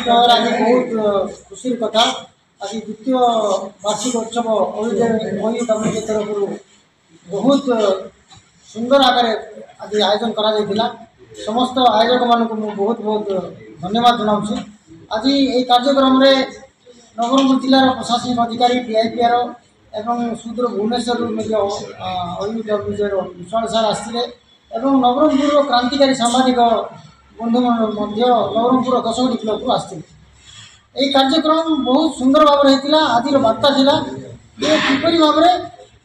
निश्चित भाव आज बहुत खुशी कथा आज द्वितीय वार्षिक उत्सव OUWJ तरफ बहुत सुंदर आकार आज आयोजन करा समस्त आयोजक मान बहुत बहुत धन्यवाद जनाऊँ। आज ये कार्यक्रम में नवरंगपुर जिलार प्रशासनिक अधिकारी DIPR एवं सुदूर भुवनेश्वर OUWJ विश्वाल सार आसते नवरंगपुर क्रांतिकारी सामाजिक बंधु नवरंगपुर 10 ब्लॉक आसते। ये कार्यक्रम बहुत सुंदर भाव होता। आज बार्ता था ये किपरि भाव में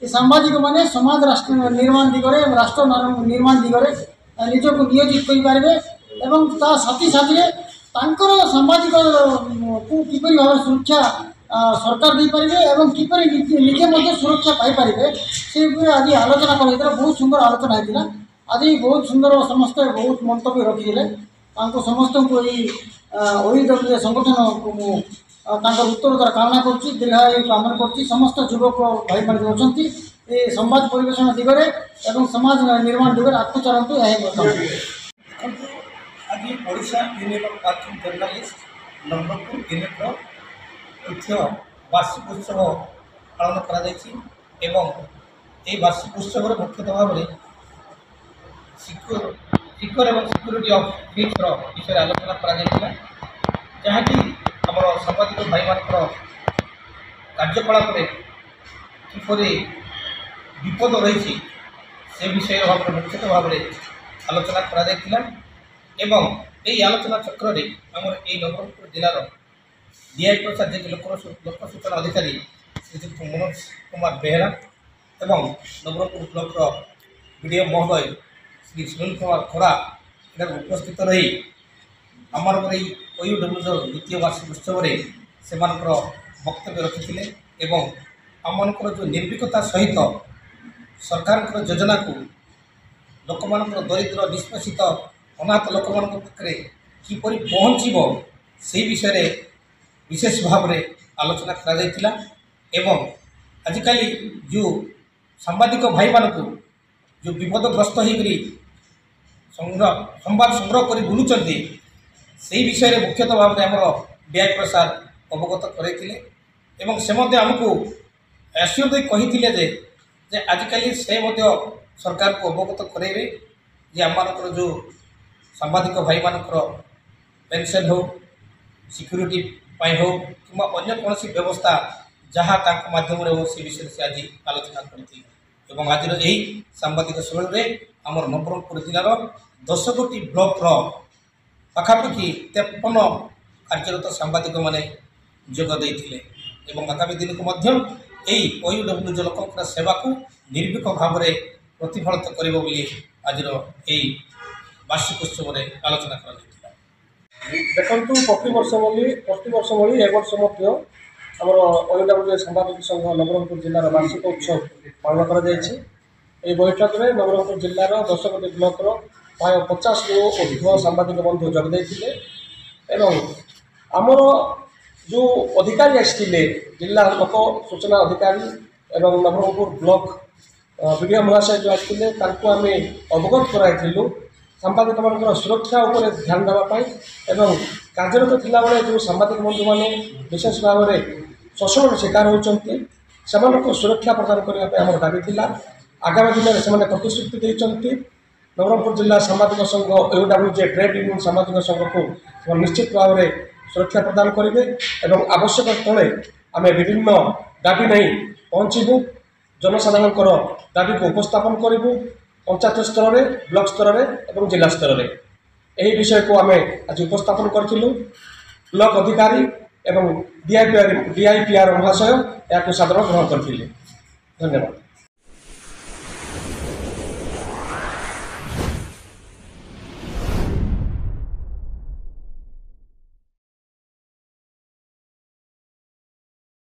सामाजिक माने समाज राष्ट्र निर्माण दिगरे राष्ट्र निर्माण दिगरे निजक नियोजित करेंगे एवं साथी साथी सामाजिक को किपरि भाव सुरक्षा सरकार दे पारे एवं किपरि निजे सुरक्षा पाइपर से आज आलोचना कर बहुत सुंदर आलोचना होता। आज बहुत सुंदर समस्त बहुत मंतव्य रखी समस्त को OUWJ संगठन को उत्तरोत्तर कामना करुँच दीर्घायु कामना करुँच। समस्त युवक भाई मान अच्छा संवाद परिवेशन दिगरे एवं समाज निर्माण दिगरे आगे चलतु। आज Odisha union of working journalist Nabarangpur यूनिट्र तृतीय वार्षिक उत्सव पालन कर वार्षिक उत्सव मुख्यतः भाव में सिक्योर एवं सिक्यूरीटी ऑफ फिक्स विषय आलोचना करा जहाँकि आम सांबादिक भाई मान कार्यकलाप किपर विपद रही से विषय भाव में मुख्यतः भाव में आलोचना करा एवं यही आलोचना चक्र में आम नवरंगपुर जिलार DIPR लोक सूचना अधिकारी श्रीजुक्त मनोज कुमार बेहरा एवं नवरंगपुर ब्लॉक BDO महोदय श्री सुनील कुमार खोड़ा इधर उपस्थित रही आमर OUWJ द्वितीय वार्षिक उत्सव से वक्तव्य रखी एवं आम जो निर्भीकता सहित सरकार योजना को लोक मान दरिद्र निष्पेषित अनाथ लोक मान पाखे किपर पहुँचब से विषय विशेष भाव में आलोचना करा एवं आजिकल जो सांबादिक भाई मान को जो विपदग्रस्त होकर संवाद संग्रह कर बुलूं से विषय में मुख्यतः भाव में आम DIPR सार अवगत करते से आमको एश्योर दे कही आजिकल से सरकार को अवगत करेंगे जे आम जो सांबादिक भाई मान पेंशन हो सिक्यूरीटी हो कि अन्य कौन व्यवस्था जहाँ माध्यम हो से विषय से आज आलोचना करती एवं आज यही सांबादिक सम्मेलन में आम नवरंगपुर जिलार 10 ब्लॉक पाखापाखि 53 कार्यरत सांबादिक माने जोग देते आगामी दिन को OUWJ लोक सेवा को निर्भीक भाव में प्रतिफलित कर आज वार्षिक उत्सव में आलोचना कर देखु प्रतिवर्ष भाई ए वर्ष OUWJ सांबादिक संघ नवरंगपुर जिलार वार्षिक उत्सव पालन कर बैठक में नवरंगपुर जिलार 10 ब्लॉक प्राय 50 रु अधिक सांबादिक बंधु जोगदे आमर जो अधिकारी आसते जिला लोक सूचना अधिकारी एवं नवरंगपुर ब्लॉक BDO महाशय जो आसते आम अवगत कराइलु सांबादिक मान सुरक्षा उपर ध्यान देवाई एवं कार्यरत थिला बेले जो सांबादिक बंधु मैंने विशेष भाव में शोषण शिकार होती सुरक्षा प्रदान करने आम दाबी थिला। आगामी दिन में से प्रतिश्रुति देते नवरंगपुर जिला सांबादिक संघ OUWJ ट्रेड यूनियन सांबादिक संघ को निश्चित भाव में सुरक्षा प्रदान करेंगे एवं आवश्यक स्थले आम विभिन्न दाबी नहीं पहुँचबू जनसाधारण दाबी को उपस्थापन करूँ पंचायत स्तर में ब्लॉक स्तर में जिला स्तर में यही विषय को आम आज उपस्थापन करूँ। ब्लॉक अधिकारी एवं DIPR महाशय या साधारण ग्रहण करते। धन्यवाद।